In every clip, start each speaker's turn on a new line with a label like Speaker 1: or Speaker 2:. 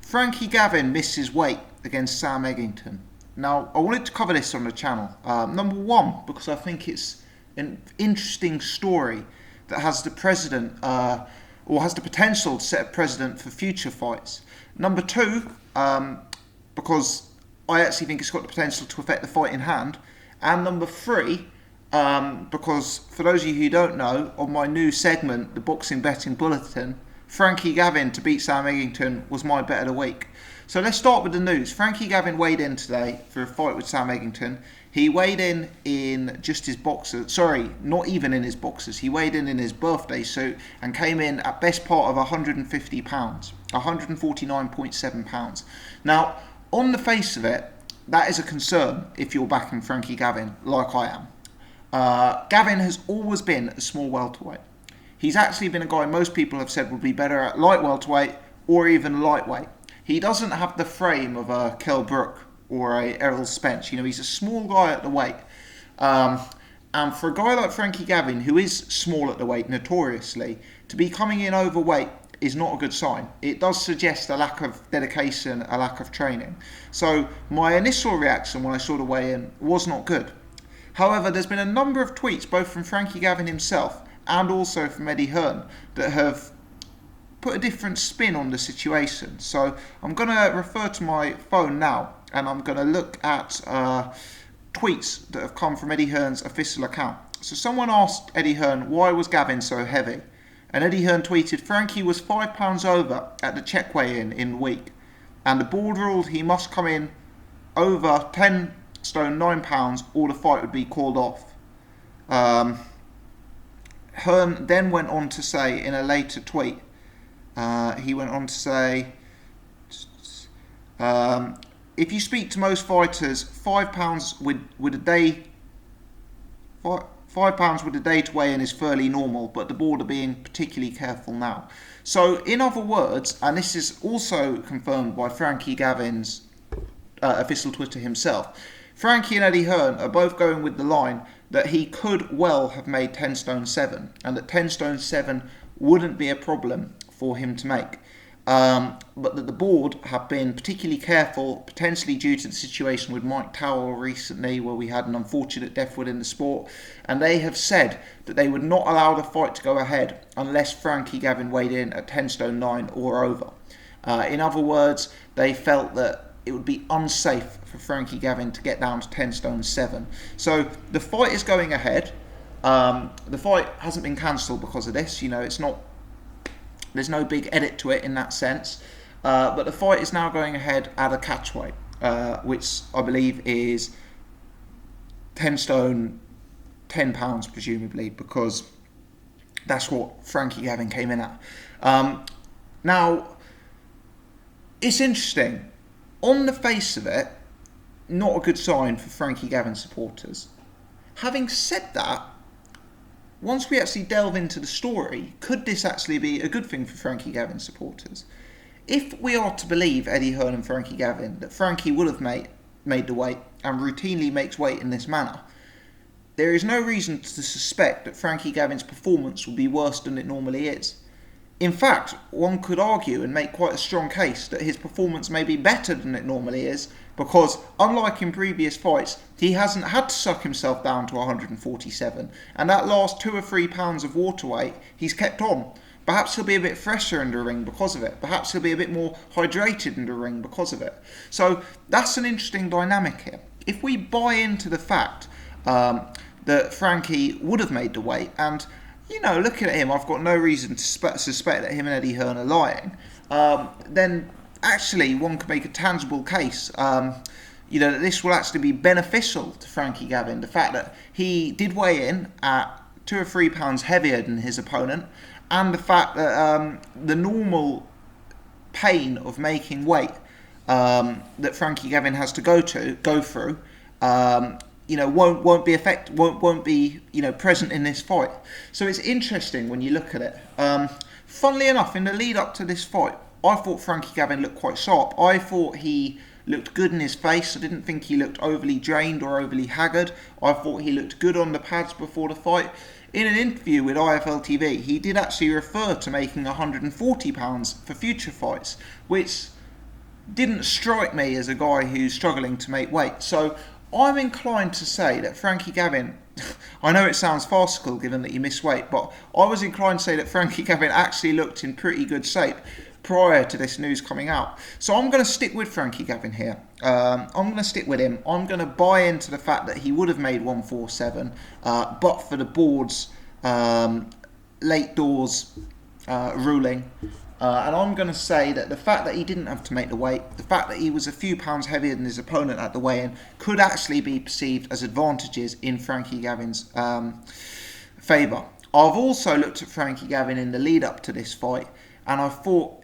Speaker 1: Frankie Gavin misses weight against Sam Eggington. Now, I wanted to cover this on the channel. Number one, because I think it's an interesting story that has the precedent, or has the potential to set a precedent for future fights. Number two, because I actually think it's got the potential to affect the fight in hand. And number three, because for those of you who don't know, on my new segment, the Boxing Betting Bulletin, Frankie Gavin to beat Sam Eggington was my bet of the week. So let's start with the news. Frankie Gavin weighed in today for a fight with Sam Eggington. He weighed in just his boxers. Sorry, not even in his boxers. He weighed in his birthday suit and came in at best part of 150 pounds, 149.7 pounds. Now, on the face of it, that is a concern if you're backing Frankie Gavin, like I am. Gavin has always been a small welterweight. He's actually been a guy most people have said would be better at light welterweight or even lightweight. He doesn't have the frame of a Kell Brook or a Errol Spence. You know, he's a small guy at the weight. And for a guy like Frankie Gavin, who is small at the weight notoriously, to be coming in overweight is not a good sign. It does suggest a lack of dedication, a lack of training. So my initial reaction when I saw the weigh-in was not good. However, there's been a number of tweets, both from Frankie Gavin himself and also from Eddie Hearn, that have put a different spin on the situation. So I'm going to refer to my phone now and I'm going to look at tweets that have come from Eddie Hearn's official account. So someone asked Eddie Hearn, why was Gavin so heavy? And Eddie Hearn tweeted, Frankie was 5 pounds over at the check weigh-in the week, and the board ruled he must come in over 10 stone 9 pounds or the fight would be called off. Hearn then went on to say in a later tweet, he went on to say, if you speak to most fighters, £5 with a day, £5 with a day to weigh in is fairly normal, but the board are being particularly careful now. So, in other words, and this is also confirmed by Frankie Gavin's official Twitter himself, Frankie and Eddie Hearn are both going with the line that he could well have made 10 stone 7, and that 10 stone 7 wouldn't be a problem for him to make. But that the board have been particularly careful, potentially due to the situation with Mike Tower recently, where we had an unfortunate death within the sport, and they have said that they would not allow the fight to go ahead unless Frankie Gavin weighed in at 10 stone 9 or over. In other words, they felt that it would be unsafe for Frankie Gavin to get down to 10 stone 7. So the fight is going ahead. The fight hasn't been cancelled because of this. You know, it's not. There's no big edit to it in that sense. But the fight is now going ahead at a catchweight, which I believe is 10 stone 10 pounds presumably, because that's what Frankie Gavin came in at. Now, it's interesting. On the face of it, not a good sign for Frankie Gavin supporters. Having said that, once we actually delve into the story, could this actually be a good thing for Frankie Gavin supporters? If we are to believe Eddie Hearn and Frankie Gavin that Frankie would have made the weight and routinely makes weight in this manner, there is no reason to suspect that Frankie Gavin's performance will be worse than it normally is. In fact, one could argue and make quite a strong case that his performance may be better than it normally is, because unlike in previous fights, he hasn't had to suck himself down to 147, and that last 2 or 3 pounds of water weight he's kept on. Perhaps he'll be a bit fresher in the ring because of it. Perhaps he'll be a bit more hydrated in the ring because of it. So that's an interesting dynamic here. If we buy into the fact that Frankie would have made the weight, and you know, looking at him, I've got no reason to suspect that him and Eddie Hearn are lying, then actually one could make a tangible case, you know, that this will actually be beneficial to Frankie Gavin. The fact that he did weigh in at 2 or 3 pounds heavier than his opponent, and the fact that the normal pain of making weight that Frankie Gavin has to go through, you know, won't be you know, present in this fight. So it's interesting when you look at it. Funnily enough, in the lead up to this fight, I thought Frankie Gavin looked quite sharp. I thought he looked good in his face. I didn't think he looked overly drained or overly haggard. I thought he looked good on the pads before the fight. In an interview with IFL TV, he did actually refer to making £140 for future fights, which didn't strike me as a guy who's struggling to make weight. So I'm inclined to say that Frankie Gavin, I know it sounds farcical given that he missed weight, but I was inclined to say that Frankie Gavin actually looked in pretty good shape prior to this news coming out. So I'm going to stick with Frankie Gavin here. I'm going to stick with him. I'm going to buy into the fact that he would have made 147, but for the board's late doors ruling. And I'm going to say that the fact that he didn't have to make the weight, the fact that he was a few pounds heavier than his opponent at the weigh-in, could actually be perceived as advantages in Frankie Gavin's favour. I've also looked at Frankie Gavin in the lead up to this fight, and I thought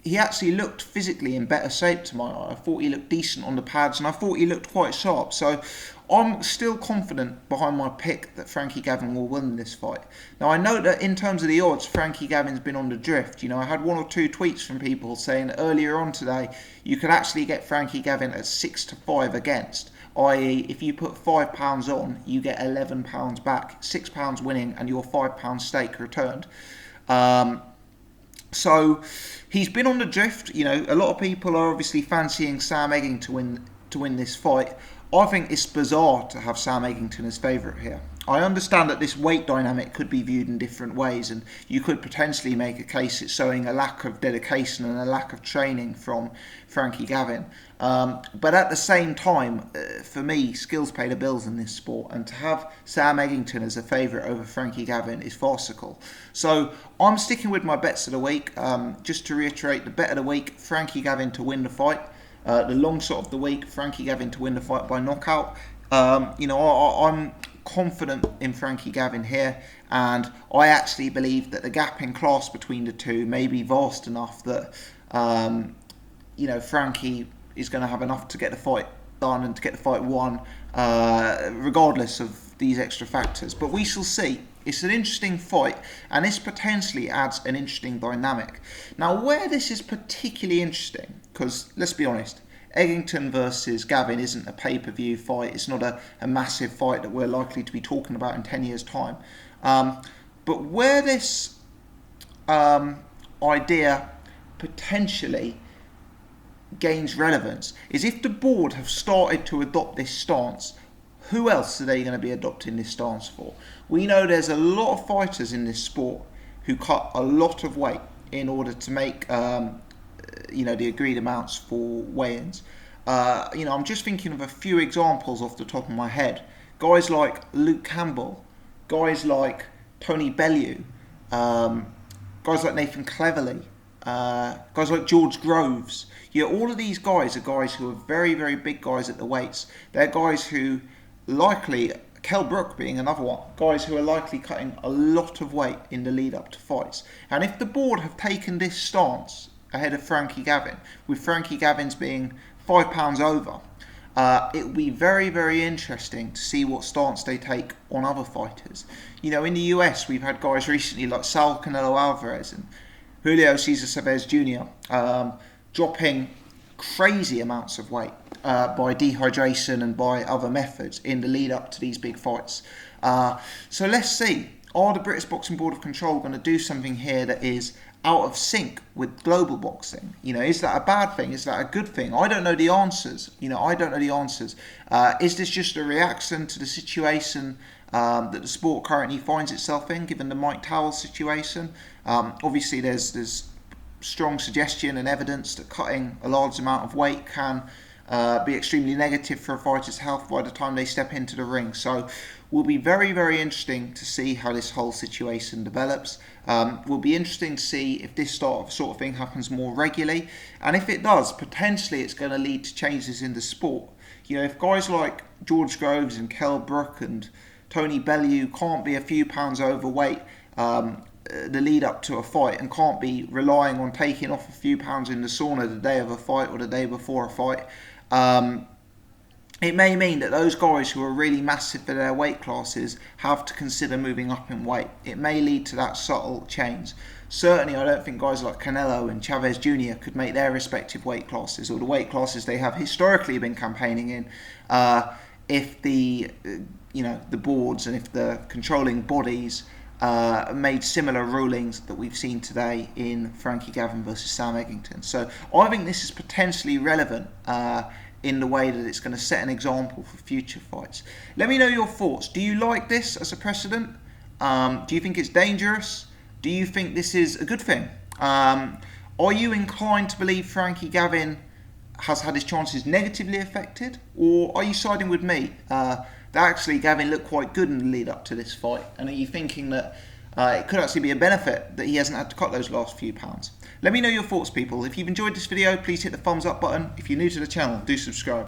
Speaker 1: he actually looked physically in better shape to my eye. I thought he looked decent on the pads, and I thought he looked quite sharp. So I'm still confident behind my pick that Frankie Gavin will win this fight. Now, I know that in terms of the odds, Frankie Gavin's been on the drift. You know, I had 1 or 2 tweets from people saying that earlier on today you could actually get Frankie Gavin at 6-5 against. I.e., if you put £5 on, you get £11 back, £6 winning, and your £5 stake returned. So he's been on the drift. You know, a lot of people are obviously fancying Sam Eggington to win this fight. I think it's bizarre to have Sam Eggington as favourite here. I understand that this weight dynamic could be viewed in different ways, and you could potentially make a case it's showing a lack of dedication and a lack of training from Frankie Gavin. But at the same time, for me, skills pay the bills in this sport, and to have Sam Eggington as a favourite over Frankie Gavin is farcical. So I'm sticking with my bets of the week. Just to reiterate, the bet of the week, Frankie Gavin to win the fight. The long shot of the week, Frankie Gavin to win the fight by knockout. I'm confident in Frankie Gavin here, and I actually believe that the gap in class between the two may be vast enough that Frankie is going to have enough to get the fight done and to get the fight won, regardless of these extra factors. But we shall see. It's an interesting fight, and this potentially adds an interesting dynamic. Now, where this is particularly interesting, because let's be honest, Eggington versus Gavin isn't a pay-per-view fight. It's not a massive fight that we're likely to be talking about in 10 years' time. But where this idea potentially gains relevance is if the board have started to adopt this stance. Who else are they going to be adopting this stance for? We know there's a lot of fighters in this sport who cut a lot of weight in order to make the agreed amounts for weigh-ins. I'm just thinking of a few examples off the top of my head. Guys like Luke Campbell, guys like Tony Bellew, guys like Nathan Cleverly, guys like George Groves. All of these guys are guys who are very, very big guys at the weights. They're guys who likely, Kell Brook being another one, guys who are likely cutting a lot of weight in the lead up to fights. And if the board have taken this stance ahead of Frankie Gavin, with Frankie Gavin's being £5 over, it will be very, very interesting to see what stance they take on other fighters. In the US, we've had guys recently like Saul Canelo Alvarez and Julio Cesar Chavez Jr. Dropping crazy amounts of weight by dehydration and by other methods in the lead up to these big fights. So let's see, are the British Boxing Board of Control going to do something here that is out of sync with global boxing? Is that a bad thing? Is that a good thing? I don't know the answers. Is this just a reaction to the situation that the sport currently finds itself in, given the Mike Towell situation? Obviously, there's strong suggestion and evidence that cutting a large amount of weight can be extremely negative for a fighter's health by the time they step into the ring. So will be very, very interesting to see how this whole situation develops. Will be interesting to see if this sort of thing happens more regularly, and if it does, potentially it's going to lead to changes in the sport. If guys like George Groves and Kell Brook and Tony Bellew can't be a few pounds overweight the lead up to a fight, and can't be relying on taking off a few pounds in the sauna the day of a fight or the day before a fight, it may mean that those guys who are really massive for their weight classes have to consider moving up in weight. It may lead to that subtle change. Certainly, I don't think guys like Canelo and Chavez Jr. could make their respective weight classes, or the weight classes they have historically been campaigning in, if the boards and if the controlling bodies made similar rulings that we've seen today in Frankie Gavin versus Sam Eggington. So I think this is potentially relevant in the way that it's going to set an example for future fights. Let me know your thoughts. Do you like this as a precedent? Do you think it's dangerous? Do you think this is a good thing? Are you inclined to believe Frankie Gavin has had his chances negatively affected? Or are you siding with me that actually Gavin looked quite good in the lead up to this fight? And are you thinking that it could actually be a benefit that he hasn't had to cut those last few pounds? Let me know your thoughts, people. If you've enjoyed this video, please hit the thumbs up button. If you're new to the channel, do subscribe.